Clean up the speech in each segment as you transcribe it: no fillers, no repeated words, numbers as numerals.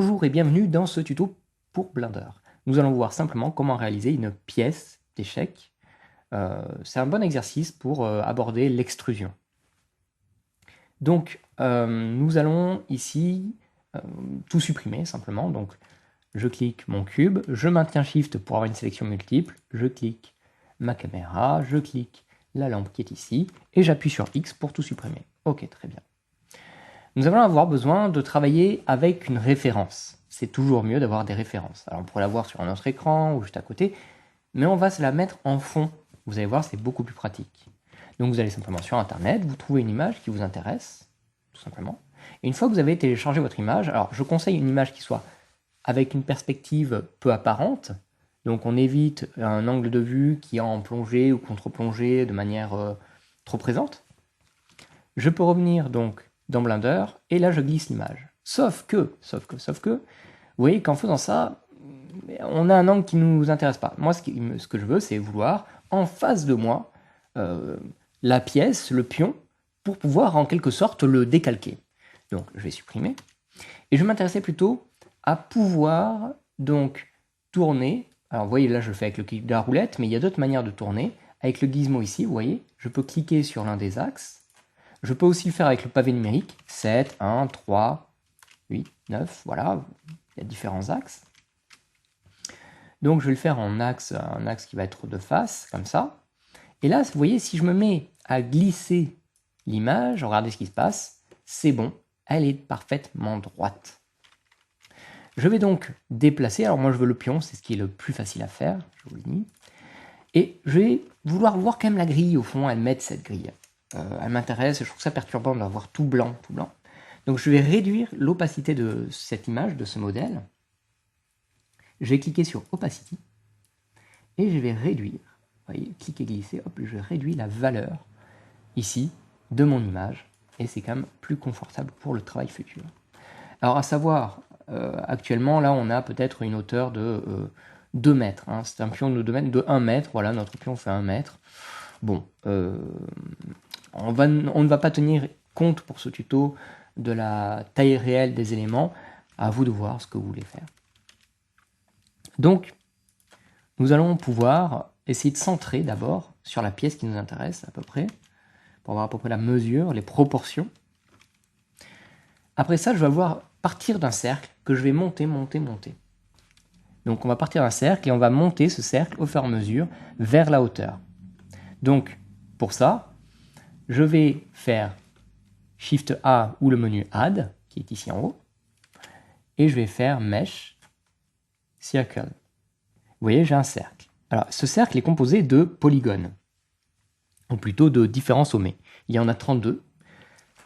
Bonjour et bienvenue dans ce tuto pour Blender. Nous allons voir simplement comment réaliser une pièce d'échecs. C'est un bon exercice pour aborder l'extrusion. Donc, nous allons ici tout supprimer simplement. Donc, je clique mon cube, je maintiens Shift pour avoir une sélection multiple, je clique ma caméra, je clique la lampe qui est ici, et j'appuie sur X pour tout supprimer. Ok, très bien. Nous allons avoir besoin de travailler avec une référence. C'est toujours mieux d'avoir des références. Alors on pourrait la voir sur un autre écran ou juste à côté, mais on va se la mettre en fond. Vous allez voir, c'est beaucoup plus pratique. Donc vous allez simplement sur Internet, vous trouvez une image qui vous intéresse, tout simplement. Et une fois que vous avez téléchargé votre image, alors je conseille une image qui soit avec une perspective peu apparente, donc on évite un angle de vue qui est en plongée ou contre-plongée de manière trop présente. Je peux revenir donc dans Blender, et là je glisse l'image. Sauf que, vous voyez qu'en faisant ça, on a un angle qui ne nous intéresse pas. Moi, ce que je veux, c'est vouloir, en face de moi, la pièce, le pion, pour pouvoir en quelque sorte le décalquer. Donc, je vais supprimer. Et je m'intéressais plutôt à pouvoir donc tourner. Alors, vous voyez, là, je le fais avec le clic de la roulette, mais il y a d'autres manières de tourner. Avec le gizmo ici, vous voyez, je peux cliquer sur l'un des axes. Je peux aussi le faire avec le pavé numérique, 7, 1, 3, 8, 9, voilà, il y a différents axes. Donc je vais le faire en axe, un axe qui va être de face, comme ça. Et là, vous voyez, si je me mets à glisser l'image, regardez ce qui se passe, c'est bon, elle est parfaitement droite. Je vais donc déplacer, alors moi je veux le pion, c'est ce qui est le plus facile à faire, je vous le dis. Et je vais vouloir voir quand même la grille, au fond, elle met cette grille. Elle m'intéresse, je trouve ça perturbant d'avoir tout blanc, tout blanc. Donc je vais réduire l'opacité de cette image, de ce modèle. Je vais cliquer sur Opacity, et je vais réduire, vous voyez, cliquer, glisser, hop, je réduis la valeur, ici, de mon image, et c'est quand même plus confortable pour le travail futur. Alors à savoir, actuellement, là on a peut-être une hauteur de 2 mètres, hein. C'est un pion de 2 mètres, de 1 mètre, voilà, notre pion fait 1 mètre. Bon, on ne va pas tenir compte pour ce tuto de la taille réelle des éléments. À vous de voir ce que vous voulez faire. Donc, nous allons pouvoir essayer de centrer d'abord sur la pièce qui nous intéresse à peu près, pour avoir à peu près la mesure, les proportions. Après ça, je vais avoir partir d'un cercle que je vais monter. Donc on va partir d'un cercle et on va monter ce cercle au fur et à mesure vers la hauteur. Donc, pour ça, je vais faire Shift A ou le menu Add, qui est ici en haut, et je vais faire Mesh, Circle. Vous voyez, j'ai un cercle. Alors, ce cercle est composé de polygones, ou plutôt de différents sommets. Il y en a 32.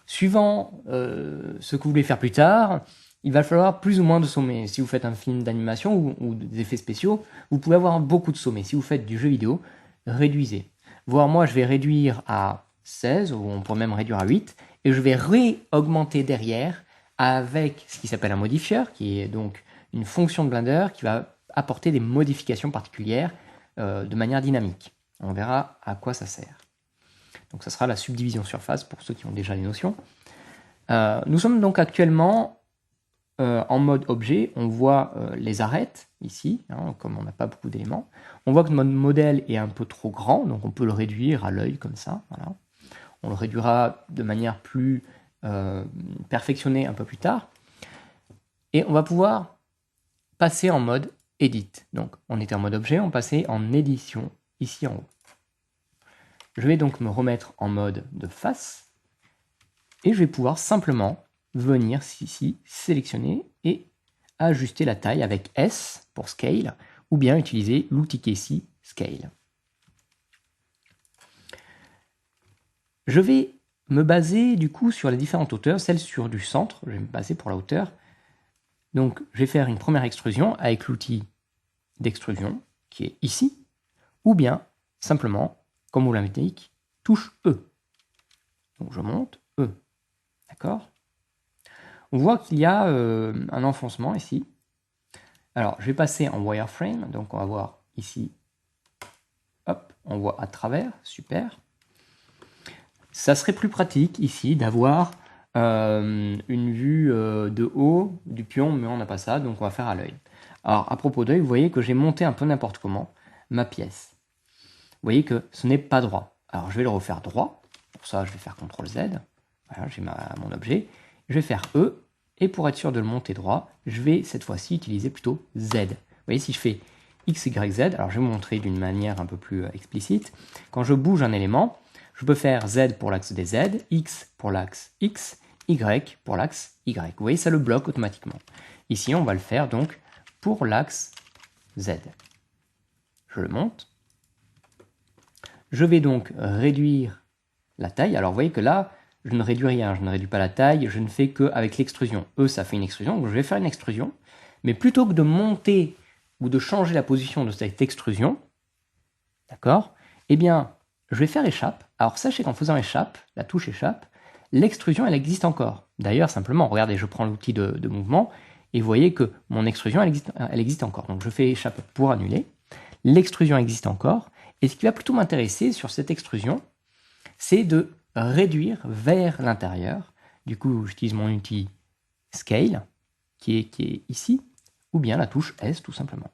Suivant ce que vous voulez faire plus tard, il va falloir plus ou moins de sommets. Si vous faites un film d'animation ou des effets spéciaux, vous pouvez avoir beaucoup de sommets. Si vous faites du jeu vidéo, réduisez. Voire moi, je vais réduire à 16, ou on pourrait même réduire à 8, et je vais réaugmenter derrière avec ce qui s'appelle un modifieur, qui est donc une fonction de Blender qui va apporter des modifications particulières de manière dynamique. On verra à quoi ça sert. Donc ça sera la subdivision surface pour ceux qui ont déjà les notions. Nous sommes donc actuellement en mode objet. On voit les arêtes ici, hein, comme on n'a pas beaucoup d'éléments. On voit que notre modèle est un peu trop grand, donc on peut le réduire à l'œil comme ça. Voilà. On le réduira de manière plus perfectionnée un peu plus tard. Et on va pouvoir passer en mode Edit. Donc on était en mode objet, on passait en édition ici en haut. Je vais donc me remettre en mode de face et je vais pouvoir simplement venir ici, sélectionner et ajuster la taille avec S pour Scale ou bien utiliser l'outil qui est ici, Scale. Je vais me baser du coup sur les différentes hauteurs, celle sur du centre, je vais me baser pour la hauteur. Donc je vais faire une première extrusion avec l'outil d'extrusion qui est ici, ou bien simplement, comme vous l'indique, touche E. Donc je monte E. D'accord? On voit qu'il y a un enfoncement ici. Alors je vais passer en wireframe, donc on va voir ici, hop, on voit à travers, super. Ça serait plus pratique ici d'avoir une vue de haut du pion, mais on n'a pas ça, donc on va faire à l'œil. Alors, à propos d'œil, vous voyez que j'ai monté un peu n'importe comment ma pièce. Vous voyez que ce n'est pas droit. Alors, je vais le refaire droit. Pour ça, je vais faire CTRL Z. Voilà, j'ai mon objet. Je vais faire E. Et pour être sûr de le monter droit, je vais cette fois-ci utiliser plutôt Z. Vous voyez, si je fais X, Y, Z, alors je vais vous montrer d'une manière un peu plus explicite. Quand je bouge un élément, je peux faire Z pour l'axe des Z, X pour l'axe X, Y pour l'axe Y. Vous voyez, ça le bloque automatiquement. Ici, on va le faire donc pour l'axe Z. Je le monte. Je vais donc réduire la taille. Alors, vous voyez que là, je ne réduis rien, je ne réduis pas la taille, je ne fais qu'avec l'extrusion. E, ça fait une extrusion, donc je vais faire une extrusion. Mais plutôt que de monter ou de changer la position de cette extrusion, d'accord, eh bien, je vais faire échappe. Alors, sachez qu'en faisant échappe, la touche échappe, l'extrusion, elle existe encore. D'ailleurs, simplement, regardez, je prends l'outil de mouvement, et vous voyez que mon extrusion, elle existe encore. Donc, je fais échappe pour annuler. L'extrusion existe encore. Et ce qui va plutôt m'intéresser sur cette extrusion, c'est de réduire vers l'intérieur. Du coup, j'utilise mon outil Scale, qui est ici, ou bien la touche S, tout simplement.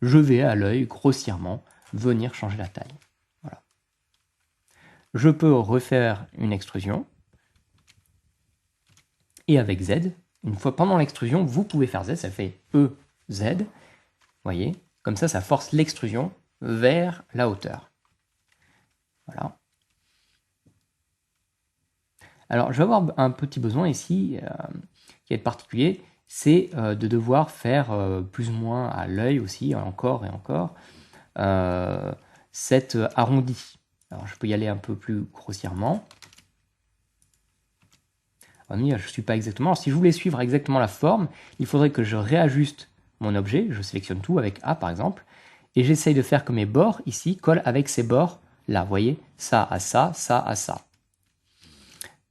Je vais à l'œil, grossièrement, venir changer la taille. Voilà. Je peux refaire une extrusion. Et avec Z, une fois pendant l'extrusion, vous pouvez faire Z, ça fait E, Z. Vous voyez, comme ça force l'extrusion vers la hauteur. Voilà. Alors, je vais avoir un petit besoin ici, qui est particulier, c'est de devoir faire plus ou moins à l'œil aussi, encore et encore, cet arrondi. Alors, je peux y aller un peu plus grossièrement. Je ne suis pas exactement. Alors, si je voulais suivre exactement la forme, il faudrait que je réajuste mon objet. Je sélectionne tout avec A, par exemple, et j'essaye de faire que mes bords, ici, collent avec ces bords là. Vous voyez, ça à ça, ça à ça.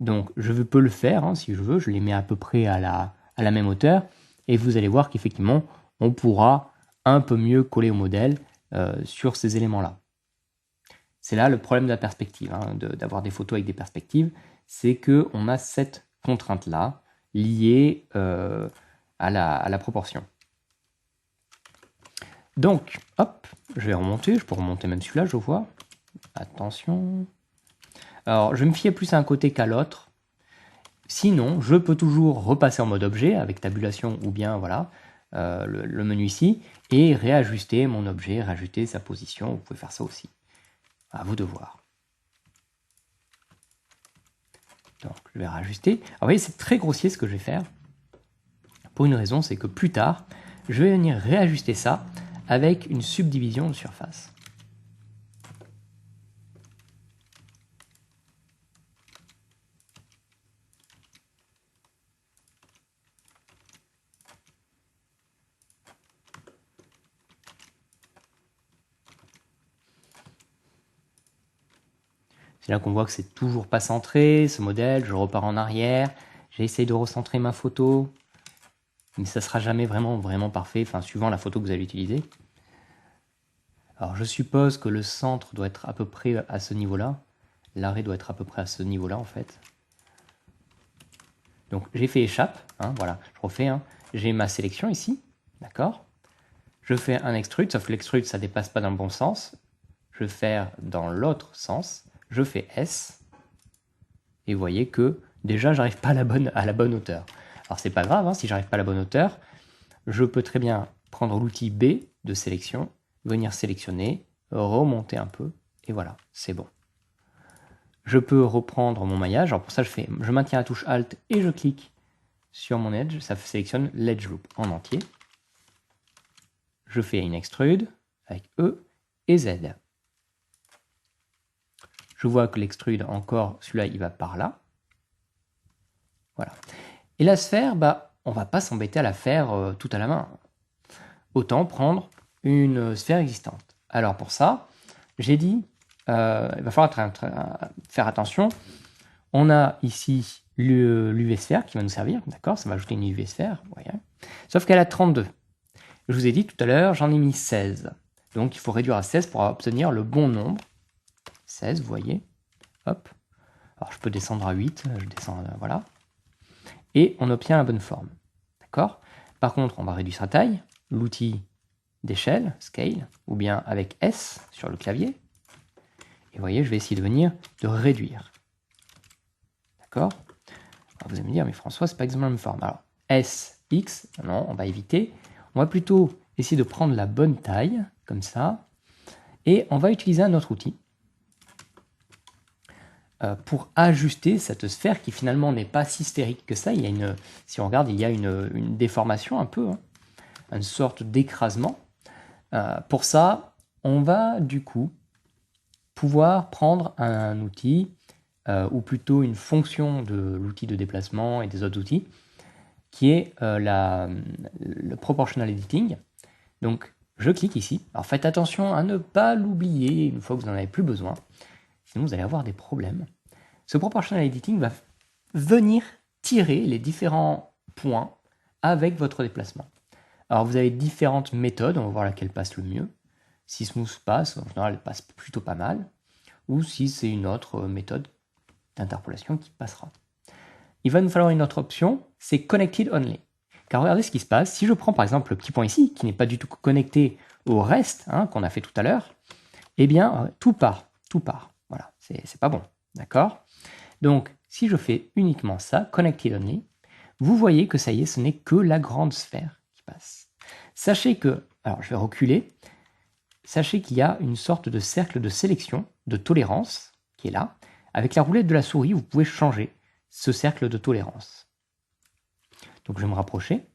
Donc, je peux le faire, hein, si je veux. Je les mets à peu près à la même hauteur. Et vous allez voir qu'effectivement, on pourra un peu mieux coller au modèle sur ces éléments-là. C'est là le problème de la perspective, hein, d'avoir des photos avec des perspectives. C'est qu'on a cette contrainte-là liée à la proportion. Donc, hop, je vais remonter. Je peux remonter même celui-là, je vois. Attention. Alors, je vais me fier plus à un côté qu'à l'autre. Sinon, je peux toujours repasser en mode objet avec tabulation ou bien voilà le menu ici et réajuster mon objet, réajuster sa position. Vous pouvez faire ça aussi. À vous de voir. Donc, je vais réajuster. Alors, vous voyez, c'est très grossier ce que je vais faire. Pour une raison, c'est que plus tard, je vais venir réajuster ça avec une subdivision de surface. C'est là qu'on voit que c'est toujours pas centré, ce modèle. Je repars en arrière. J'essaye de recentrer ma photo. Mais ça sera jamais vraiment parfait, enfin, suivant la photo que vous allez utiliser. Alors, je suppose que le centre doit être à peu près à ce niveau-là. L'arrêt doit être à peu près à ce niveau-là, en fait. Donc, j'ai fait échappe. Hein, voilà, je refais. Hein. J'ai ma sélection ici. D'accord. Je fais un extrude, sauf que l'extrude, ça ne dépasse pas dans le bon sens. Je vais faire dans l'autre sens. Je fais S. Et vous voyez que déjà, j'arrive pas à la bonne hauteur. Alors, c'est pas grave, hein, si j'arrive pas à la bonne hauteur, je peux très bien prendre l'outil B de sélection, venir sélectionner, remonter un peu, et voilà, c'est bon. Je peux reprendre mon maillage. Alors pour ça, je maintiens la touche Alt et je clique sur mon edge. Ça sélectionne l'edge loop en entier. Je fais une extrude avec E et Z. Je vois que l'extrude encore, celui-là, il va par là. Voilà. Et la sphère, on ne va pas s'embêter à la faire tout à la main. Autant prendre une sphère existante. Alors pour ça, j'ai dit, il va falloir faire attention. On a ici l'UV sphère qui va nous servir, d'accord, ça va ajouter une UV sphère, voyez. Sauf qu'elle a 32. Je vous ai dit tout à l'heure, j'en ai mis 16. Donc il faut réduire à 16 pour obtenir le bon nombre. 16, vous voyez. Hop. Alors je peux descendre à 8, je descends, voilà. et on obtient la bonne forme. D'accord? Par contre, on va réduire sa taille, l'outil d'échelle, scale, ou bien avec S sur le clavier. Et vous voyez, je vais essayer de réduire. D'accord? Vous allez me dire, mais François, c'est pas exactement la même forme. Alors, S, X, non, on va éviter. On va plutôt essayer de prendre la bonne taille, comme ça, et on va utiliser un autre outil pour ajuster cette sphère qui finalement n'est pas si sphérique que ça. Il y a une, si on regarde, il y a une déformation un peu, hein, une sorte d'écrasement. Pour ça, on va du coup pouvoir prendre un outil, ou plutôt une fonction de l'outil de déplacement et des autres outils, qui est le proportional editing. Donc, je clique ici. Alors, faites attention à ne pas l'oublier une fois que vous n'en avez plus besoin. Sinon, vous allez avoir des problèmes. Ce proportional editing va venir tirer les différents points avec votre déplacement. Alors, vous avez différentes méthodes. On va voir laquelle passe le mieux. Si Smooth passe, en général, elle passe plutôt pas mal. Ou si c'est une autre méthode d'interpolation qui passera. Il va nous falloir une autre option, c'est Connected Only. Car regardez ce qui se passe. Si je prends par exemple le petit point ici, qui n'est pas du tout connecté au reste, hein, qu'on a fait tout à l'heure, eh bien, tout part. Voilà, c'est pas bon. D'accord? Donc, si je fais uniquement ça, Connected Only, vous voyez que ça y est, ce n'est que la grande sphère qui passe. Sachez que, alors je vais reculer, sachez qu'il y a une sorte de cercle de sélection, de tolérance, qui est là. Avec la roulette de la souris, vous pouvez changer ce cercle de tolérance. Donc je vais me rapprocher.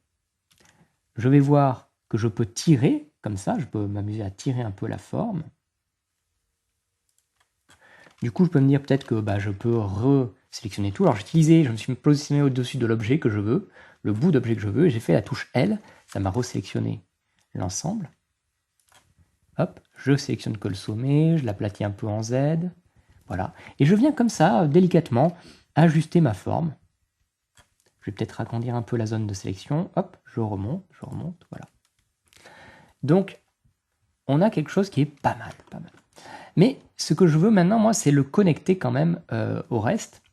Je vais voir que je peux tirer, comme ça, je peux m'amuser à tirer un peu la forme. Du coup, je peux me dire peut-être que je peux resélectionner tout. Alors je me suis positionné au-dessus de l'objet que je veux, le bout d'objet que je veux, et j'ai fait la touche L, ça m'a resélectionné l'ensemble. Hop, je sélectionne que le sommet, je l'aplatis un peu en Z, voilà. Et je viens comme ça, délicatement, ajuster ma forme. Je vais peut-être agrandir un peu la zone de sélection. Hop, je remonte, voilà. Donc, on a quelque chose qui est pas mal. Mais ce que je veux maintenant, moi, c'est le connecter quand même au reste.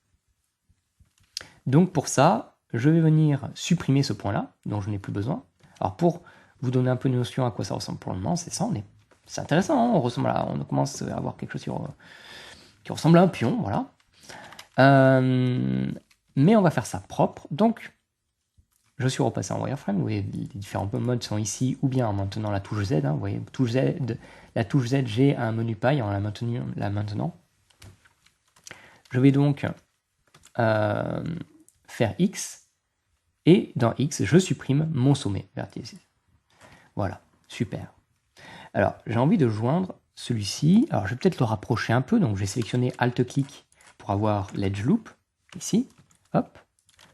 Donc pour ça, je vais venir supprimer ce point-là, dont je n'ai plus besoin. Alors pour vous donner un peu une notion à quoi ça ressemble pour le moment, c'est ça, c'est intéressant, hein, on commence à avoir quelque chose qui ressemble à un pion, voilà. Mais on va faire ça propre. Donc, je suis repassé en wireframe. Vous voyez, les différents modes sont ici, ou bien en maintenant la touche Z. Hein, vous voyez, la touche Z, j'ai un menu paille en la maintenant. Je vais donc faire X, et dans X, je supprime mon sommet vertice. Voilà, super. Alors, j'ai envie de joindre celui-ci. Alors, je vais peut-être le rapprocher un peu. Donc, je vais sélectionner Alt-clic pour avoir l'Edge Loop, ici. Hop,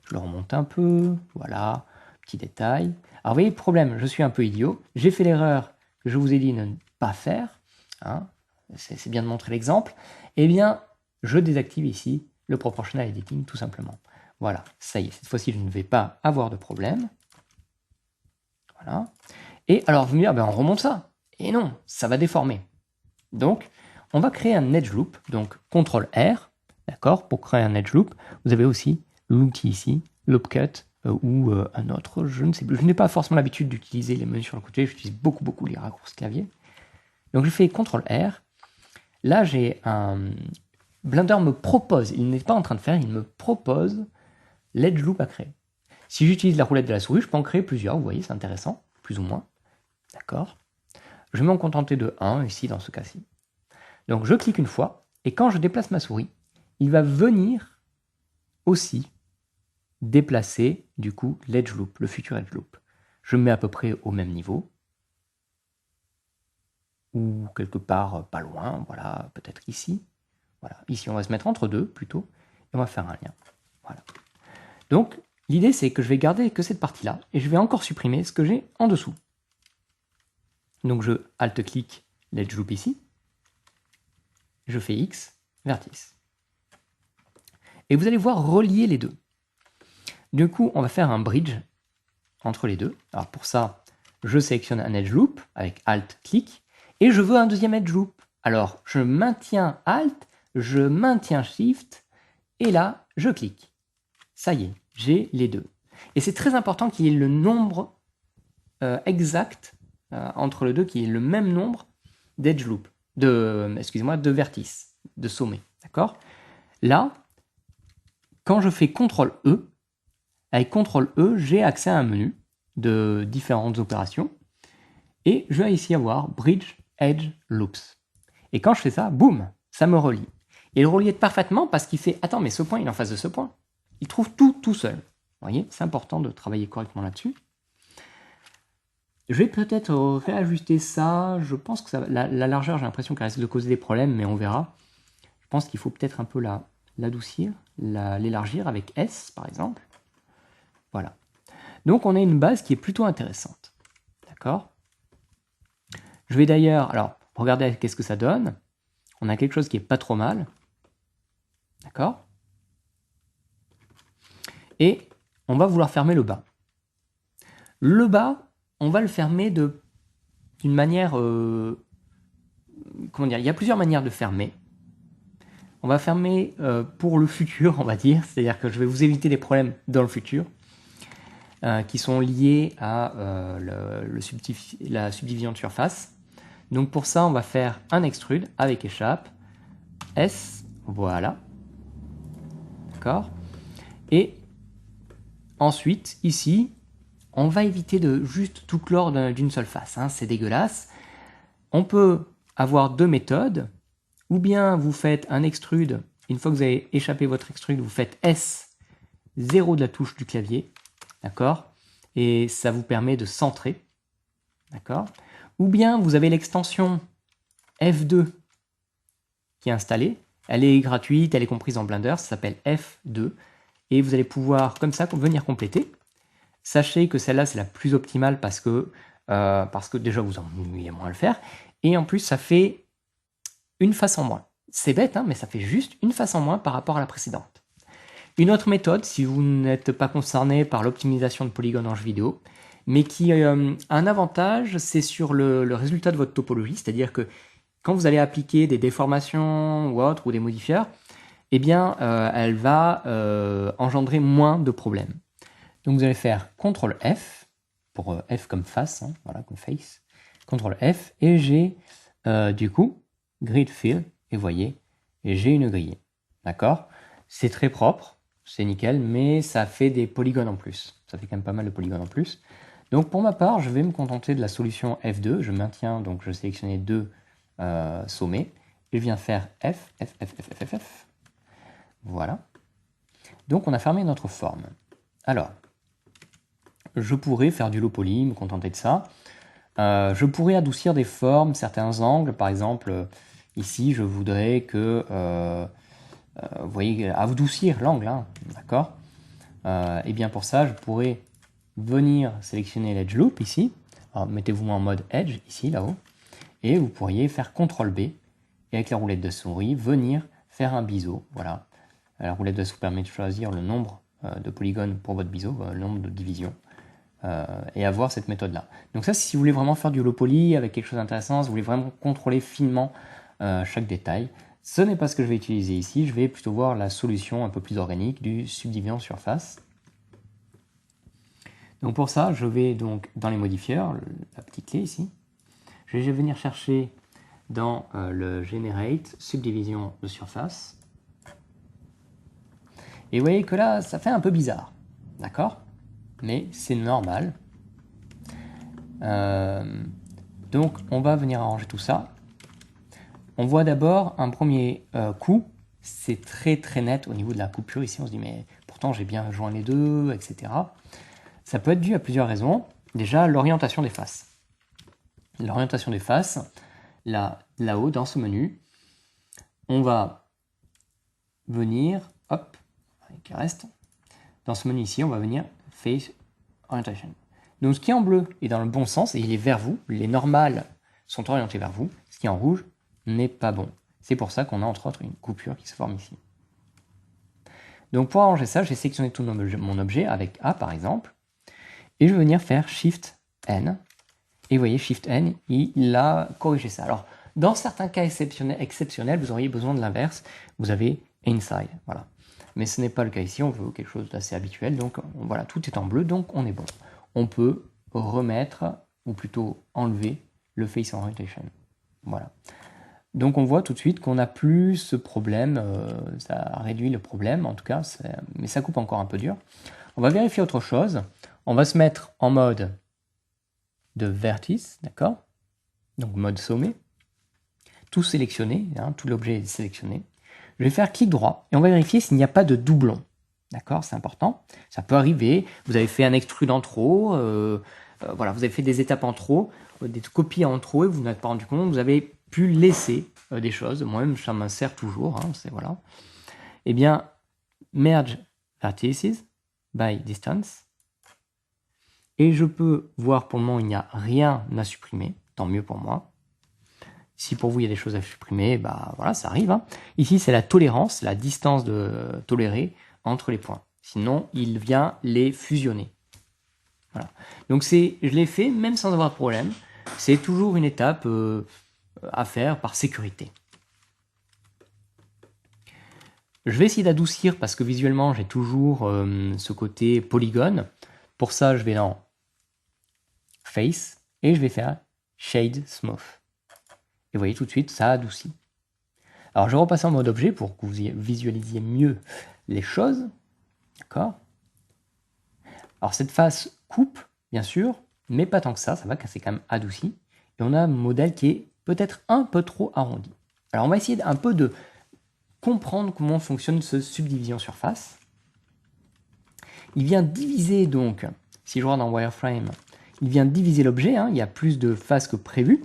je le remonte un peu. Voilà, petit détail. Alors, vous voyez, problème, je suis un peu idiot. J'ai fait l'erreur que je vous ai dit de ne pas faire. Hein, c'est bien de montrer l'exemple. Eh bien, je désactive ici le Proportional Editing, tout simplement. Voilà, ça y est, cette fois-ci, je ne vais pas avoir de problème. Voilà. Et alors, vous me direz, on remonte ça. Et non, ça va déformer. Donc, on va créer un edge loop. Donc, CTRL-R, d'accord, pour créer un edge loop. Vous avez aussi l'outil ici, loop cut, ou un autre, je ne sais plus. Je n'ai pas forcément l'habitude d'utiliser les menus sur le côté, j'utilise beaucoup les raccourcis clavier. Donc, je fais CTRL-R. Là, j'ai un... Blender me propose, il n'est pas en train de faire, il me propose l'edge loop à créer. Si j'utilise la roulette de la souris, je peux en créer plusieurs, vous voyez, c'est intéressant, plus ou moins. D'accord. Je vais m'en contenter de 1 ici dans ce cas-ci. Donc je clique une fois, et quand je déplace ma souris, il va venir aussi déplacer du coup l'edge loop, le futur edge loop. Je me mets à peu près au même niveau, ou quelque part pas loin, voilà, peut-être ici. Voilà, ici on va se mettre entre deux plutôt, et on va faire un lien. Voilà. Donc l'idée c'est que je vais garder que cette partie-là, et je vais encore supprimer ce que j'ai en dessous. Donc je Alt-clique l'edge loop ici, je fais X, vertice. Et vous allez voir relier les deux. Du coup, on va faire un bridge entre les deux. Alors pour ça, je sélectionne un edge loop avec Alt-clic, et je veux un deuxième edge loop. Alors je maintiens Alt, je maintiens Shift, et là, je clique. Ça y est, j'ai les deux. Et c'est très important qu'il y ait le nombre exact entre les deux, qu'il y ait le même nombre d'edge loop, de vertices, de sommets. D'accord? Là, quand je fais CTRL-E, avec CTRL-E, j'ai accès à un menu de différentes opérations. Et je vais ici avoir Bridge Edge Loops. Et quand je fais ça, boum, ça me relie. Et il relie parfaitement parce qu'il fait, attends, mais ce point, il est en face de ce point. Il trouve tout seul. Vous voyez, c'est important de travailler correctement là-dessus. Je vais peut-être réajuster ça. Je pense que la largeur, j'ai l'impression qu'elle risque de causer des problèmes, mais on verra. Je pense qu'il faut peut-être un peu l'adoucir, l'élargir avec S, par exemple. Voilà. Donc, on a une base qui est plutôt intéressante. D'accord? Je vais d'ailleurs, alors, regardez qu'est-ce que ça donne. On a quelque chose qui est pas trop mal. D'accord? Et on va vouloir fermer le bas. Le bas, on va le fermer d'une manière... comment dire? Il y a plusieurs manières de fermer. On va fermer pour le futur, on va dire. C'est-à-dire que je vais vous éviter des problèmes dans le futur qui sont liés à la subdivision de surface. Donc pour ça, on va faire un extrude avec échappe. S, voilà. D'accord? Et ensuite, ici, on va éviter de juste tout clore d'une seule face. Hein, c'est dégueulasse. On peut avoir deux méthodes. Ou bien vous faites un extrude. Une fois que vous avez échappé votre extrude, vous faites S, 0 de la touche du clavier. D'accord? Et ça vous permet de centrer. D'accord? Ou bien vous avez l'extension F2 qui est installée. Elle est gratuite, elle est comprise en Blender, ça s'appelle F2. Et vous allez pouvoir, comme ça, venir compléter. Sachez que celle-là, c'est la plus optimale parce que déjà, vous ennuyez moins à le faire. Et en plus, ça fait une face en moins. C'est bête, hein, mais ça fait juste une face en moins par rapport à la précédente. Une autre méthode, si vous n'êtes pas concerné par l'optimisation de polygones en jeu vidéo, mais qui a un avantage, c'est sur le résultat de votre topologie, c'est-à-dire que quand vous allez appliquer des déformations ou autres, ou des modifieurs, eh bien, elle va engendrer moins de problèmes. Donc vous allez faire CTRL F, pour F comme face, hein, voilà, comme face, CTRL F, et j'ai du coup Grid Fill, et vous voyez, j'ai une grille. D'accord? C'est très propre, c'est nickel, mais ça fait des polygones en plus. Ça fait quand même pas mal de polygones en plus. Donc pour ma part, je vais me contenter de la solution F2. Je maintiens, donc je sélectionnais deux sommets. Je viens faire F, F, F, F, F, F, F. Voilà. Donc on a fermé notre forme. Alors, je pourrais faire du low poly, me contenter de ça. Je pourrais adoucir des formes, certains angles. Par exemple, ici, je voudrais que... vous voyez, adoucir l'angle, hein, d'accord? Et bien pour ça, je pourrais venir sélectionner l'edge loop ici. Alors, mettez-vous en mode edge, ici, là-haut. Et vous pourriez faire CTRL B, et avec la roulette de souris, venir faire un biseau. Voilà. La roulette de souris permet de choisir le nombre de polygones pour votre biseau, le nombre de divisions. Et avoir cette méthode-là. Donc ça, si vous voulez vraiment faire du low poly avec quelque chose d'intéressant, si vous voulez vraiment contrôler finement chaque détail, ce n'est pas ce que je vais utiliser ici. Je vais plutôt voir la solution un peu plus organique du subdivision surface. Donc pour ça, je vais donc dans les modifieurs, la petite clé ici. Je vais venir chercher dans le Generate subdivision de surface. Et vous voyez que là, ça fait un peu bizarre. D'accord? Mais c'est normal. Donc on va venir arranger tout ça. On voit d'abord un premier coup, c'est très net au niveau de la coupure. Ici on se dit mais pourtant j'ai bien joint les deux, etc. Ça peut être dû à plusieurs raisons. Déjà l'orientation des faces. L'orientation des faces, là-haut dans ce menu, on va venir, hop, qui reste, dans ce menu ici on va venir Face Orientation. Donc ce qui est en bleu est dans le bon sens et il est vers vous. Les normales sont orientées vers vous. Ce qui est en rouge n'est pas bon. C'est pour ça qu'on a entre autres une coupure qui se forme ici. Donc pour arranger ça, j'ai sélectionné tout mon objet avec A par exemple. Et je vais venir faire Shift N. Et vous voyez, Shift N, il a corrigé ça. Alors dans certains cas exceptionnels, vous auriez besoin de l'inverse. Vous avez Inside. Voilà. Mais ce n'est pas le cas ici, on veut quelque chose d'assez habituel. Donc voilà, tout est en bleu, donc on est bon. On peut remettre, ou plutôt enlever, le Face Orientation. Voilà. Donc on voit tout de suite qu'on n'a plus ce problème, ça réduit le problème en tout cas, mais ça coupe encore un peu dur. On va vérifier autre chose. On va se mettre en mode de vertice, d'accord? Donc mode sommet. Tout sélectionné, hein, tout l'objet est sélectionné. Je vais faire clic droit et on va vérifier s'il n'y a pas de doublon. D'accord, c'est important. Ça peut arriver. Vous avez fait un extrude en trop, voilà, vous avez fait des étapes en trop, des copies en trop et vous n'êtes pas rendu compte. Vous avez pu laisser des choses. Moi-même, ça m'insère toujours. Hein, c'est voilà. Eh bien, merge vertices by distance. Et je peux voir pour le moment il n'y a rien à supprimer. Tant mieux pour moi. Si pour vous il y a des choses à supprimer, bah voilà, ça arrive. Hein. Ici, c'est la tolérance, la distance de tolérer entre les points. Sinon, il vient les fusionner. Voilà. Donc je l'ai fait même sans avoir de problème. C'est toujours une étape à faire par sécurité. Je vais essayer d'adoucir parce que visuellement j'ai toujours ce côté polygone. Pour ça, je vais dans Face et je vais faire Shade Smooth. Et vous voyez tout de suite, ça adoucit. Alors je vais repasser en mode objet pour que vous visualisiez mieux les choses. D'accord? Alors cette face coupe, bien sûr, mais pas tant que ça va, c'est quand même adouci. Et on a un modèle qui est peut-être un peu trop arrondi. Alors on va essayer un peu de comprendre comment fonctionne ce subdivision surface. Il vient diviser donc, si je regarde dans Wireframe, il vient diviser l'objet, hein, il y a plus de faces que prévu.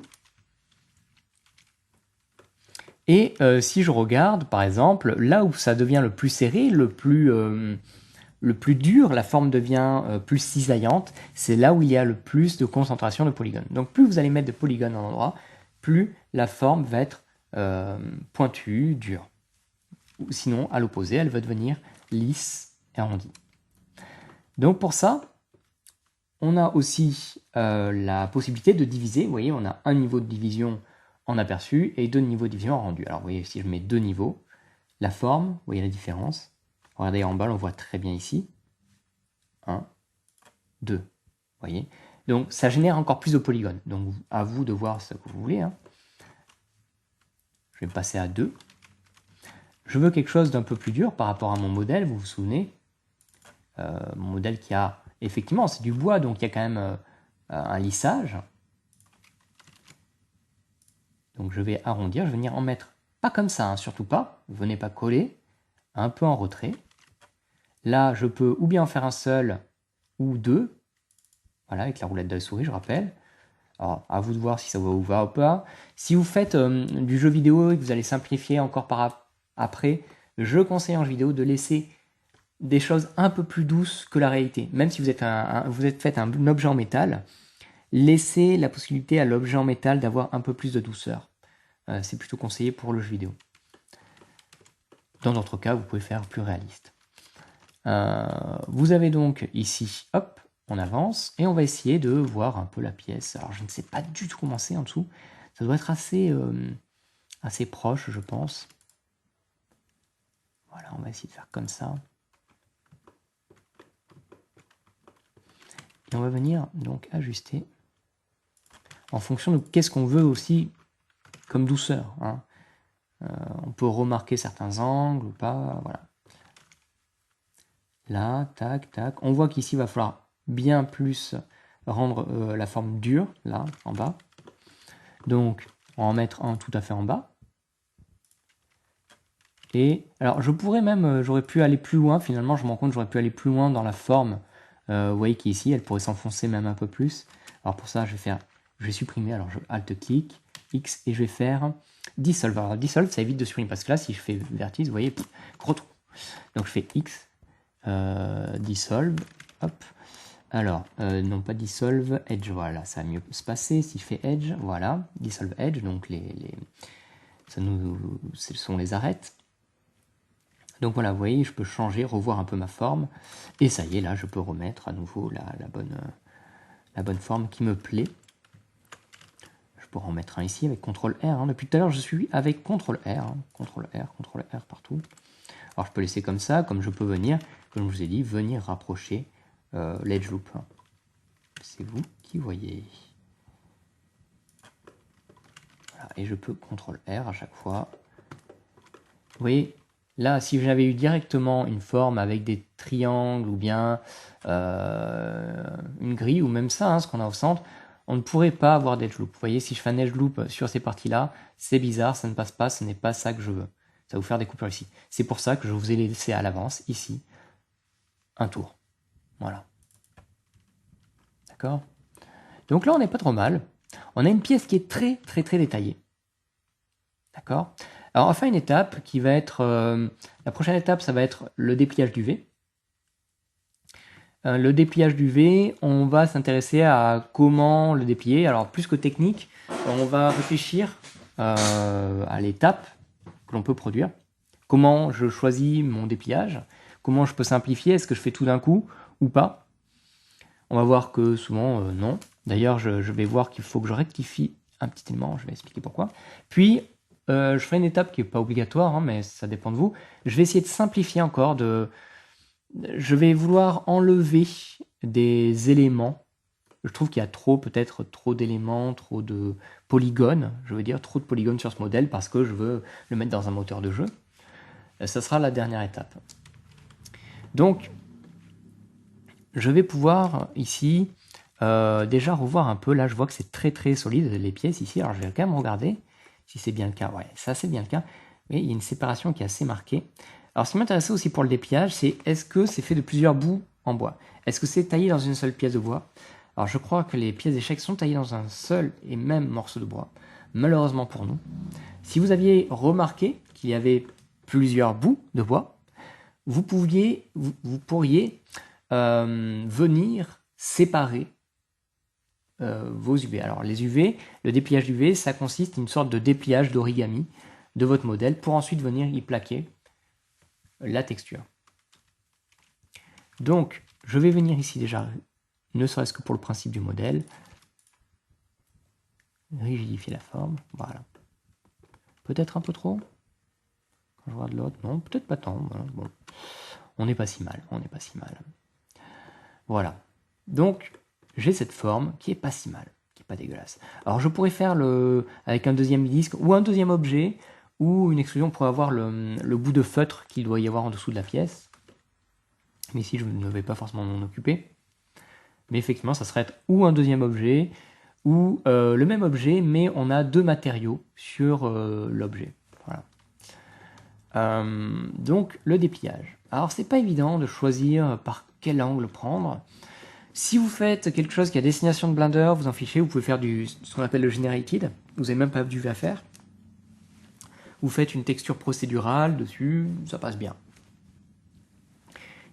Et si je regarde, par exemple, là où ça devient le plus serré, le plus dur, la forme devient plus cisaillante, c'est là où il y a le plus de concentration de polygones. Donc plus vous allez mettre de polygones à un endroit, plus la forme va être pointue, dure. Sinon, à l'opposé, elle va devenir lisse et arrondie. Donc pour ça, on a aussi la possibilité de diviser. Vous voyez, on a un niveau de division en aperçu et deux niveaux de division en rendu. Alors vous voyez, si je mets deux niveaux, la forme, vous voyez la différence. Regardez en bas, on voit très bien ici. 1, 2. Vous voyez? Donc ça génère encore plus de polygones. Donc à vous de voir ce que vous voulez. Hein. Je vais passer à 2. Je veux quelque chose d'un peu plus dur par rapport à mon modèle, vous vous souvenez. Mon modèle qui a, effectivement, c'est du bois, donc il y a quand même un lissage. Donc je vais arrondir, je vais venir en mettre, pas comme ça, hein, surtout pas, venez pas coller, un peu en retrait. Là, je peux ou bien en faire un seul, ou deux, voilà, avec la roulette de la souris, je rappelle. Alors, à vous de voir si ça vous va ou pas. Si vous faites du jeu vidéo et que vous allez simplifier encore après, je conseille en jeu vidéo de laisser des choses un peu plus douces que la réalité. Même si vous êtes fait un objet en métal, laissez la possibilité à l'objet en métal d'avoir un peu plus de douceur. C'est plutôt conseillé pour le jeu vidéo. Dans d'autres cas, vous pouvez faire plus réaliste. Vous avez donc ici, hop, on avance, et on va essayer de voir un peu la pièce. Alors je ne sais pas du tout comment c'est en dessous. Ça doit être assez proche, je pense. Voilà, on va essayer de faire comme ça. Et on va venir donc ajuster en fonction de qu'est-ce qu'on veut aussi comme douceur. Hein. On peut remarquer certains angles ou pas, voilà. Là, tac, tac. On voit qu'ici, il va falloir bien plus rendre la forme dure, là, en bas. Donc, on va en mettre un tout à fait en bas. Et alors, je pourrais même, j'aurais pu aller plus loin, finalement, je me rends compte, j'aurais pu aller plus loin dans la forme. Vous voyez qu'ici, elle pourrait s'enfoncer même un peu plus. Alors pour ça, je vais supprimer, alors je Alt-clic, X, et je vais faire Dissolve. Alors Dissolve, ça évite de supprimer, parce que là, si je fais vertice, vous voyez, gros trou. Donc je fais X, Dissolve, hop. Alors, non pas Dissolve, Edge, voilà, ça va mieux se passer. Si je fais Edge, voilà, Dissolve Edge, donc ce sont les arêtes. Donc voilà, vous voyez, je peux changer, revoir un peu ma forme. Et ça y est, là, je peux remettre à nouveau la bonne forme qui me plaît. Je pourrais en mettre un ici avec CTRL R. Hein. Depuis tout à l'heure, je suis avec CTRL R. Hein. CTRL R, CTRL R partout. Alors je peux laisser comme ça, comme je peux venir, comme je vous ai dit, venir rapprocher l'edge loop. C'est vous qui voyez. Voilà, et je peux CTRL R à chaque fois. Vous voyez, là, si j'avais eu directement une forme avec des triangles ou bien une grille ou même ça, hein, ce qu'on a au centre, on ne pourrait pas avoir d'edge loop. Vous voyez, si je fais un edge loop sur ces parties-là, c'est bizarre, ça ne passe pas, ce n'est pas ça que je veux. Ça va vous faire des coupures ici. C'est pour ça que je vous ai laissé à l'avance, ici, un tour. Voilà. D'accord? Donc là, on n'est pas trop mal. On a une pièce qui est très, très, très détaillée. D'accord? Alors, on va faire une étape qui va être... la prochaine étape, ça va être le dépliage du V. Le dépliage du V, on va s'intéresser à comment le déplier. Alors, plus que technique, on va réfléchir à l'étape que l'on peut produire. Comment je choisis mon dépliage, comment je peux simplifier, est-ce que je fais tout d'un coup ou pas. On va voir que souvent, non. D'ailleurs, je vais voir qu'il faut que je rectifie un petit élément, je vais expliquer pourquoi. Puis, je ferai une étape qui n'est pas obligatoire, hein, mais ça dépend de vous. Je vais essayer de simplifier encore. Je vais vouloir enlever des éléments. Je trouve qu'il y a peut-être trop d'éléments, trop de polygones, je veux dire, trop de polygones sur ce modèle parce que je veux le mettre dans un moteur de jeu. Ça sera la dernière étape. Donc, je vais pouvoir ici déjà revoir un peu. Là, je vois que c'est très très solide les pièces ici. Alors, je vais quand même regarder si c'est bien le cas. Ouais, ça c'est bien le cas. Mais il y a une séparation qui est assez marquée. Alors, ce qui m'intéressait aussi pour le dépliage, c'est est-ce que c'est fait de plusieurs bouts en bois? Est-ce que c'est taillé dans une seule pièce de bois? Alors, je crois que les pièces d'échecs sont taillées dans un seul et même morceau de bois. Malheureusement pour nous. Si vous aviez remarqué qu'il y avait plusieurs bouts de bois, vous pourriez venir séparer vos UV. Alors les UV, le dépliage d'UV, ça consiste en une sorte de dépliage d'origami de votre modèle pour ensuite venir y plaquer la texture. Donc je vais venir ici déjà, ne serait-ce que pour le principe du modèle, rigidifier la forme, voilà. Peut-être un peu trop? Quand je regarde l'autre, non, peut-être pas tant. Voilà. Bon. On n'est pas si mal, on n'est pas si mal. Voilà. Donc, j'ai cette forme qui est pas si mal, qui est pas dégueulasse. Alors, je pourrais faire avec un deuxième disque ou un deuxième objet ou une extrusion pour avoir le bout de feutre qu'il doit y avoir en dessous de la pièce. Mais ici, je ne vais pas forcément m'en occuper. Mais effectivement, ça serait ou un deuxième objet ou le même objet, mais on a deux matériaux sur l'objet. Voilà. Donc, le dépliage. Alors, c'est pas évident de choisir par quel angle prendre. Si vous faites quelque chose qui est à destination de Blender, vous en fichez, vous pouvez faire ce qu'on appelle le generated, vous n'avez même pas d'UV à faire. Vous faites une texture procédurale dessus, ça passe bien.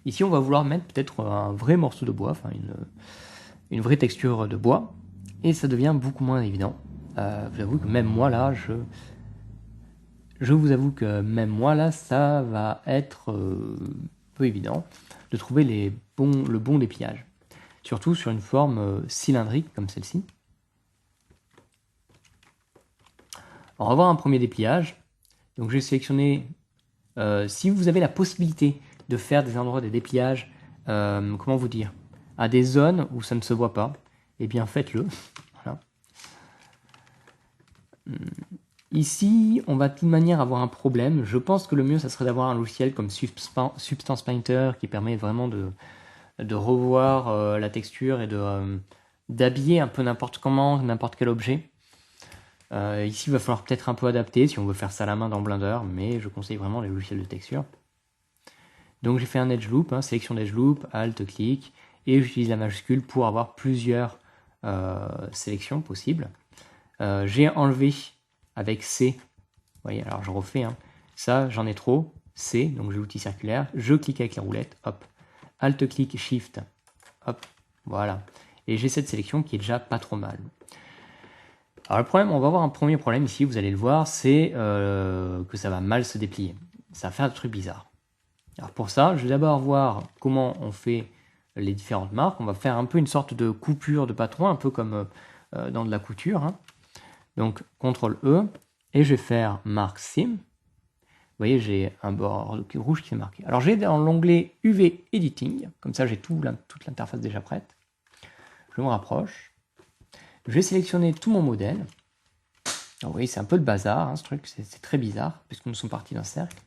Ici, on va vouloir mettre peut-être un vrai morceau de bois, enfin une vraie texture de bois, et ça devient beaucoup moins évident. J'avoue que même moi là, je vous avoue que même moi là, ça va être peu évident de trouver le bon dépliage. Surtout sur une forme cylindrique comme celle-ci. On va voir un premier dépliage. Donc j'ai sélectionné, si vous avez la possibilité de faire des endroits de dépliage, comment vous dire, à des zones où ça ne se voit pas, eh bien faites-le. Voilà. Ici, on va de toute manière avoir un problème. Je pense que le mieux, ça serait d'avoir un logiciel comme Substance Painter qui permet vraiment de revoir la texture et d'habiller un peu n'importe comment, n'importe quel objet. Ici, il va falloir peut-être un peu adapter si on veut faire ça à la main dans Blender, mais je conseille vraiment les logiciels de texture. Donc j'ai fait un edge loop, sélection d'edge loop, alt-clic, et j'utilise la majuscule pour avoir plusieurs sélections possibles. J'ai enlevé avec C, vous voyez, alors je refais, ça j'en ai trop, C, donc j'ai l'outil circulaire, je clique avec la roulette, hop, alt-clic, shift, hop, voilà. Et j'ai cette sélection qui est déjà pas trop mal. Alors le problème, on va avoir un premier problème ici, vous allez le voir, c'est que ça va mal se déplier. Ça va faire des trucs bizarres. Alors pour ça, je vais d'abord voir comment on fait les différentes marques. On va faire un peu une sorte de coupure de patron, un peu comme dans de la couture. Donc CTRL E, et je vais faire marque sim. Vous voyez, j'ai un bord rouge qui est marqué. Alors, j'ai dans l'onglet UV Editing, comme ça, j'ai toute l'interface déjà prête. Je me rapproche. Je vais sélectionner tout mon modèle. Alors, vous voyez, c'est un peu le bazar, hein, ce truc, c'est très bizarre, puisque nous sommes partis d'un cercle.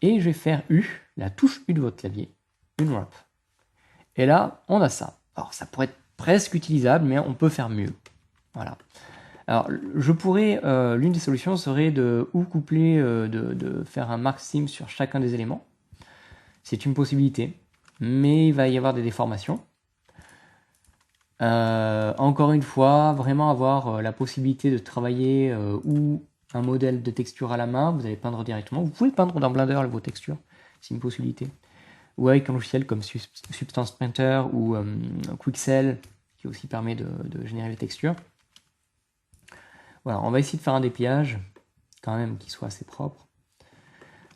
Et je vais faire U, la touche U de votre clavier, Unwrap. Et là, on a ça. Alors, ça pourrait être presque utilisable, mais on peut faire mieux. Voilà. Alors, je pourrais, l'une des solutions serait de ou coupler, de faire un mark sim sur chacun des éléments. C'est une possibilité, mais il va y avoir des déformations. Encore une fois, vraiment avoir la possibilité de travailler ou un modèle de texture à la main, vous allez peindre directement. Vous pouvez peindre dans Blender vos textures, c'est une possibilité. Ou avec un logiciel comme Substance Painter ou Quixel, qui aussi permet de générer les textures. Voilà, on va essayer de faire un dépliage, quand même, qui soit assez propre.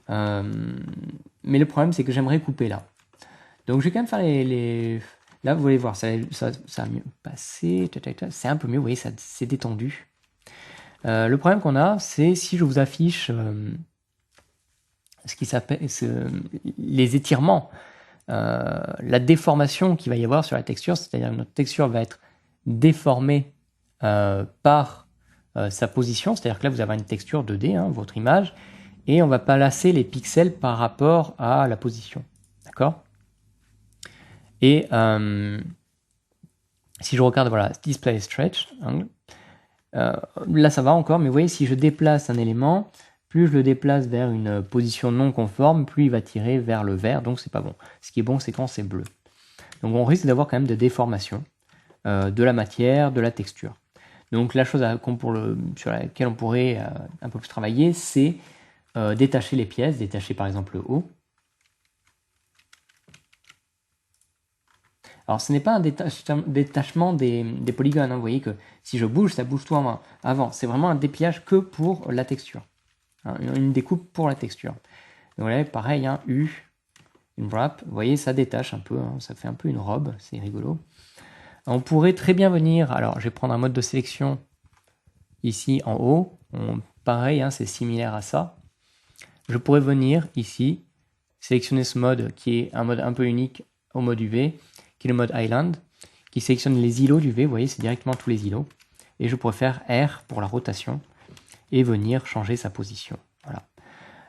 Mais le problème, c'est que j'aimerais couper là. Donc je vais quand même faire les... Là, vous allez voir, ça a mieux passé. C'est un peu mieux, vous voyez, c'est détendu. Le problème qu'on a, c'est si je vous affiche ce qui s'appelle les étirements, la déformation qu'il va y avoir sur la texture, c'est-à-dire que notre texture va être déformée par sa position, c'est-à-dire que là, vous avez une texture 2D, hein, votre image, et on va placer les pixels par rapport à la position. D'accord ? Et si je regarde, voilà, Display Stretch, hein, là ça va encore, mais vous voyez, si je déplace un élément, plus je le déplace vers une position non conforme, plus il va tirer vers le vert, donc c'est pas bon. Ce qui est bon, c'est quand c'est bleu. Donc on risque d'avoir quand même des déformations de la matière, de la texture. Donc la chose sur laquelle on pourrait un peu plus travailler, c'est détacher les pièces, détacher par exemple le haut. Alors ce n'est pas un détachement des polygones, hein. Vous voyez que si je bouge, ça bouge tout en main. Avant, c'est vraiment un dépliage que pour la texture. Hein, une découpe pour la texture. Donc là, pareil, hein, U, une wrap, vous voyez, ça détache un peu, hein, ça fait un peu une robe, c'est rigolo. On pourrait très bien venir, alors je vais prendre un mode de sélection ici en haut, pareil, hein, c'est similaire à ça. Je pourrais venir ici, sélectionner ce mode qui est un mode un peu unique au mode UV, qui est le mode Island, qui sélectionne les îlots d'UV, vous voyez, c'est directement tous les îlots. Et je pourrais faire R pour la rotation et venir changer sa position. Voilà.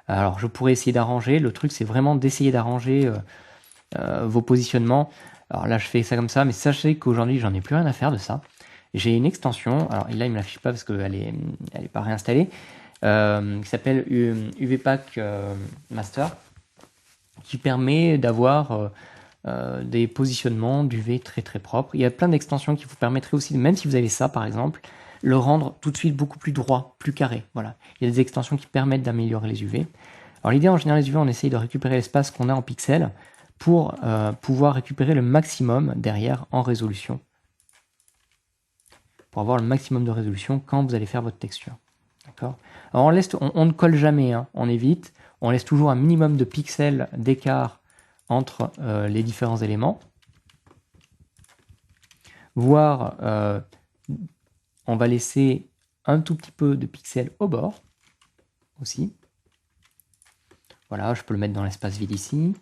Alors je pourrais essayer d'arranger, le truc c'est vraiment d'essayer d'arranger vos positionnements. Alors là je fais ça comme ça, mais sachez qu'aujourd'hui j'en ai plus rien à faire de ça. J'ai une extension, alors là il me l'affiche pas parce qu'elle est pas réinstallée, qui s'appelle UVPack Master, qui permet d'avoir des positionnements d'UV très très propres. Il y a plein d'extensions qui vous permettraient aussi, même si vous avez ça par exemple, le rendre tout de suite beaucoup plus droit, plus carré. Voilà. Il y a des extensions qui permettent d'améliorer les UV. Alors l'idée en général les UV, on essaye de récupérer l'espace qu'on a en pixels pour pouvoir récupérer le maximum derrière en résolution. Pour avoir le maximum de résolution quand vous allez faire votre texture. D'accord ? Alors on ne colle jamais, hein, on évite. On laisse toujours un minimum de pixels d'écart entre les différents éléments. Voire on va laisser un tout petit peu de pixels au bord aussi. Voilà, je peux le mettre dans l'espace vide ici.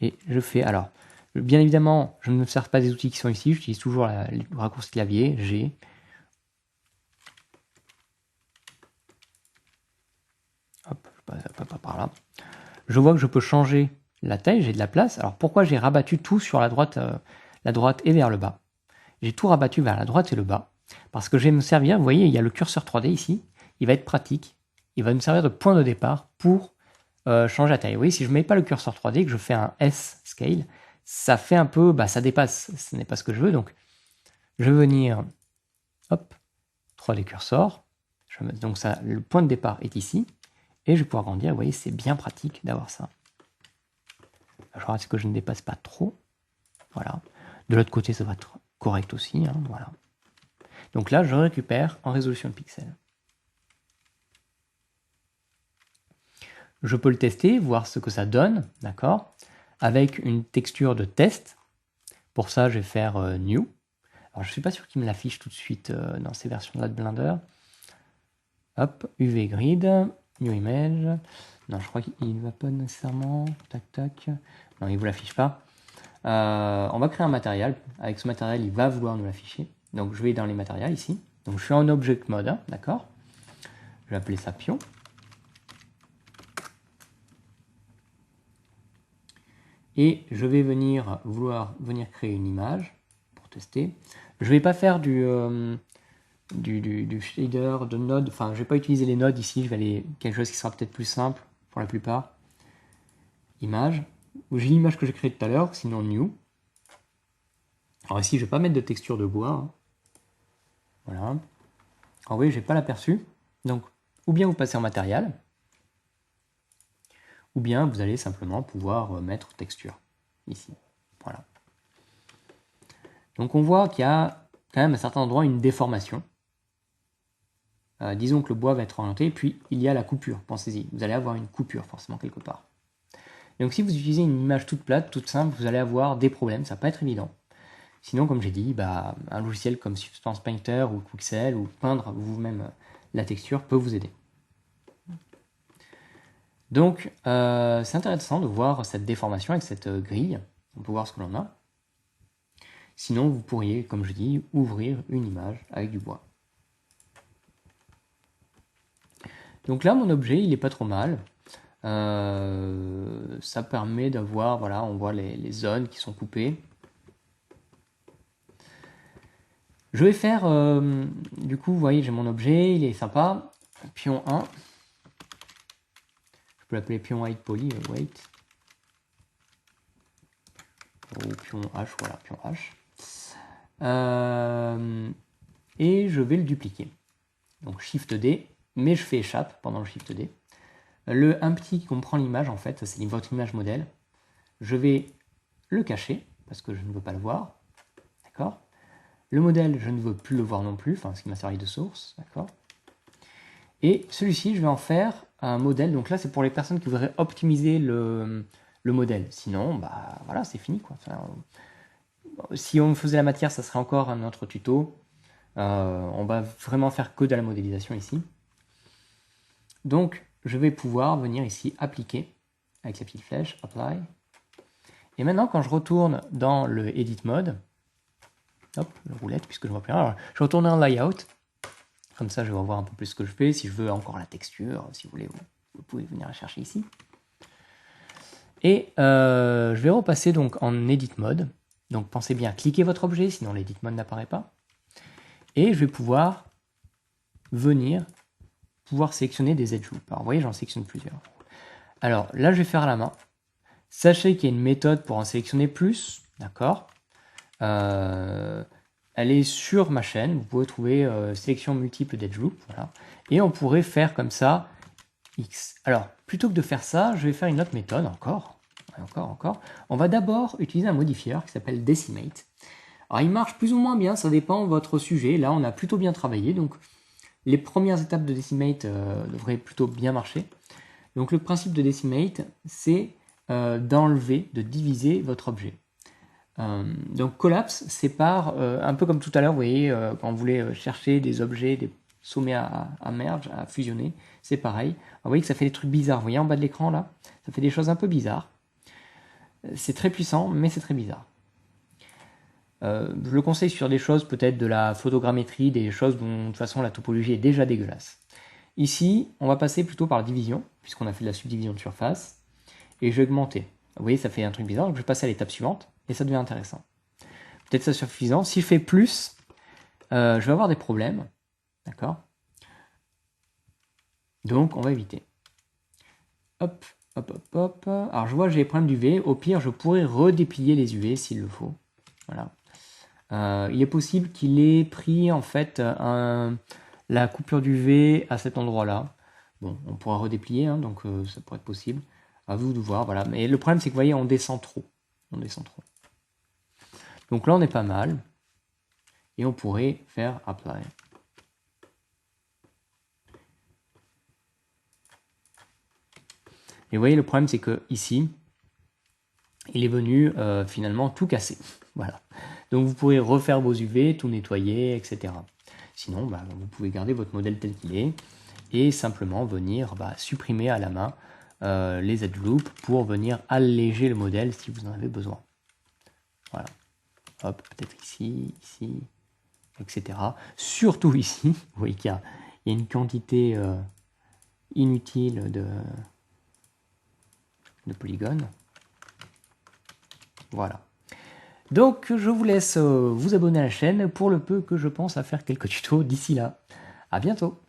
Et je fais, alors, bien évidemment, je ne me sers pas des outils qui sont ici, j'utilise toujours le raccourci clavier, G. Hop, pas par là. Je vois que je peux changer la taille, j'ai de la place. Alors pourquoi j'ai rabattu tout sur la droite et vers le bas? J'ai tout rabattu vers la droite et le bas. Parce que je vais me servir, vous voyez, il y a le curseur 3D ici, il va être pratique. Il va me servir de point de départ pour changer la taille. Vous voyez, si je ne mets pas le curseur 3D et que je fais un S scale, ça fait un peu, ça dépasse, ce n'est pas ce que je veux. Donc, je vais venir, hop, 3D cursor. Donc, ça, le point de départ est ici. Et je vais pouvoir grandir. Vous voyez, c'est bien pratique d'avoir ça. Je regarde que je ne dépasse pas trop. Voilà. De l'autre côté, ça va être correct aussi. Hein, voilà. Donc là, je récupère en résolution de pixels. Je peux le tester, voir ce que ça donne, d'accord, avec une texture de test. Pour ça, je vais faire New. Alors, je ne suis pas sûr qu'il me l'affiche tout de suite dans ces versions-là de Blender. Hop, UV Grid. New image. Non, je crois qu'il ne va pas nécessairement. Tac, tac. Non, il ne vous l'affiche pas. On va créer un matériel. Avec ce matériel, il va vouloir nous l'afficher. Donc, je vais dans les matériels ici. Donc, je suis en Object Mode, hein, d'accord. Je vais appeler ça pion. Et je vais vouloir venir créer une image pour tester. Je ne vais pas faire du shader, de node. Enfin, je ne vais pas utiliser les nodes ici. Je vais aller quelque chose qui sera peut-être plus simple pour la plupart. Image. J'ai l'image que j'ai créée tout à l'heure, sinon new. Alors ici, je ne vais pas mettre de texture de bois. Hein. Voilà. Alors oui, je n'ai pas l'aperçu. Donc, ou bien vous passez en matériel, ou bien vous allez simplement pouvoir mettre texture ici. Voilà. Donc on voit qu'il y a quand même à certains endroits une déformation. Disons que le bois va être orienté, puis il y a la coupure, pensez-y. Vous allez avoir une coupure forcément quelque part. Donc si vous utilisez une image toute plate, toute simple, vous allez avoir des problèmes, ça va pas être évident. Sinon, comme j'ai dit, un logiciel comme Substance Painter ou Quixel ou peindre vous-même la texture peut vous aider. Donc, c'est intéressant de voir cette déformation avec cette grille. On peut voir ce que l'on a. Sinon, vous pourriez, comme je dis, ouvrir une image avec du bois. Donc là, mon objet, il n'est pas trop mal. Ça permet d'avoir, voilà, on voit les zones qui sont coupées. Je vais faire, du coup, vous voyez, j'ai mon objet, il est sympa. Pion 1. Je peux l'appeler pion height poly, weight. Ou pion H, voilà, pion H. Et je vais le dupliquer. Donc Shift D, mais je fais échappe pendant le Shift D. Le un petit qui comprend l'image, en fait, c'est votre image modèle. Je vais le cacher, parce que je ne veux pas le voir. D'accord. Le modèle, je ne veux plus le voir non plus, enfin, ce qui m'a servi de source. D'accord. Et celui-ci, je vais en faire un modèle. Donc là, c'est pour les personnes qui voudraient optimiser le modèle. Sinon, voilà, c'est fini, quoi. Enfin, si on faisait la matière, ça serait encore un autre tuto. On va vraiment faire que de la modélisation ici. Donc, je vais pouvoir venir ici appliquer avec la petite flèche, apply. Et maintenant, quand je retourne dans le edit mode, hop, le roulette, puisque je vois plus rien. Alors, je retourne dans layout. Comme ça, je vais voir un peu plus ce que je fais. Si je veux encore la texture, si vous voulez, vous pouvez venir la chercher ici. Et je vais repasser donc en edit mode. Donc, pensez bien à cliquer votre objet, sinon l'edit mode n'apparaît pas. Et je vais pouvoir sélectionner des edge loops. Alors, vous voyez, j'en sélectionne plusieurs. Alors, là, je vais faire à la main. Sachez qu'il y a une méthode pour en sélectionner plus. D'accord. Elle est sur ma chaîne. Vous pouvez trouver sélection multiple d'edge loops. Voilà. Et on pourrait faire comme ça X. Alors, plutôt que de faire ça, je vais faire une autre méthode encore. On va d'abord utiliser un modifieur qui s'appelle Decimate. Alors, il marche plus ou moins bien, ça dépend de votre sujet. Là, on a plutôt bien travaillé. Donc, les premières étapes de Decimate devraient plutôt bien marcher. Donc, le principe de Decimate, c'est d'enlever, de diviser votre objet. Donc collapse sépare, un peu comme tout à l'heure, vous voyez, quand on voulait chercher des objets, des sommets à merge, à fusionner, c'est pareil. Alors, vous voyez que ça fait des trucs bizarres, vous voyez en bas de l'écran là, ça fait des choses un peu bizarres. C'est très puissant, mais c'est très bizarre. Je le conseille sur des choses peut-être de la photogrammétrie, des choses dont de toute façon la topologie est déjà dégueulasse. Ici, on va passer plutôt par la division, puisqu'on a fait de la subdivision de surface, et je vais augmenter. Vous voyez, ça fait un truc bizarre, donc je vais passer à l'étape suivante, et ça devient intéressant. Peut-être ça suffisant. Si je fais plus, je vais avoir des problèmes. D'accord. Donc, on va éviter. Hop, hop, hop, hop. Alors, je vois que j'ai les problèmes d'UV. Au pire, je pourrais redéplier les UV s'il le faut. Voilà. Il est possible qu'il ait pris, en fait, la coupure d'UV à cet endroit-là. Bon, on pourra redéplier, hein, donc ça pourrait être possible. À vous de voir, voilà. Mais le problème, c'est que vous voyez, on descend trop. On descend trop. Donc là, on est pas mal. Et on pourrait faire apply. Et vous voyez, le problème, c'est que ici, il est venu finalement tout casser. Voilà. Donc vous pourrez refaire vos UV, tout nettoyer, etc. Sinon, vous pouvez garder votre modèle tel qu'il est. et simplement venir supprimer à la main les edge loops pour venir alléger le modèle si vous en avez besoin. Voilà. Hop, peut-être ici, ici, etc. Surtout ici, vous voyez qu'il y a une quantité inutile de polygones. Voilà. Donc je vous laisse vous abonner à la chaîne pour le peu que je pense à faire quelques tutos d'ici là. À bientôt.